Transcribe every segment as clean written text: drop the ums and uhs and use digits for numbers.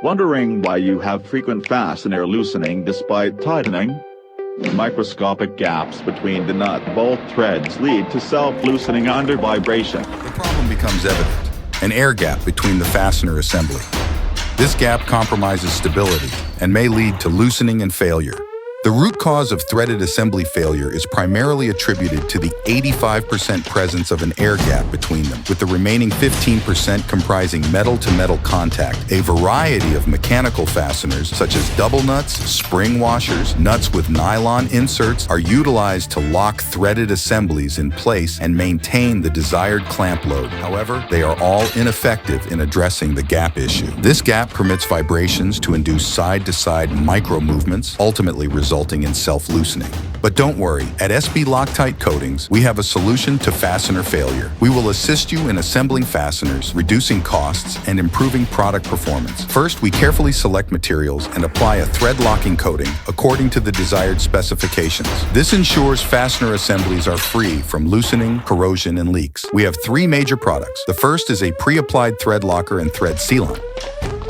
Wondering why you have frequent fastener loosening despite tightening? Microscopic gaps between the nut bolt threads lead to self-loosening under vibration. The problem becomes evident: an air gap between the fastener assembly. This gap compromises stability and may lead to loosening and failure. The root cause of threaded assembly failure is primarily attributed to the 85% presence of an air gap between them, with the remaining 15% comprising metal-to-metal contact. A variety of mechanical fasteners, such as double nuts, spring washers, nuts with nylon inserts, are utilized to lock threaded assemblies in place and maintain the desired clamp load. However, they are all ineffective in addressing the gap issue. This gap permits vibrations to induce side-to-side micro-movements, ultimately resulting in self-loosening. But don't worry, at SB Loctite Coatings, we have a solution to fastener failure. We will assist you in assembling fasteners, reducing costs, and improving product performance. First, we carefully select materials and apply a thread locking coating according to the desired specifications. This ensures fastener assemblies are free from loosening, corrosion, and leaks. We have 3 major products. The first is a pre-applied thread locker and thread sealant.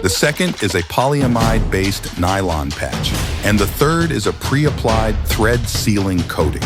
The second is a polyamide-based nylon patch. And the third is a pre-applied thread sealing coating.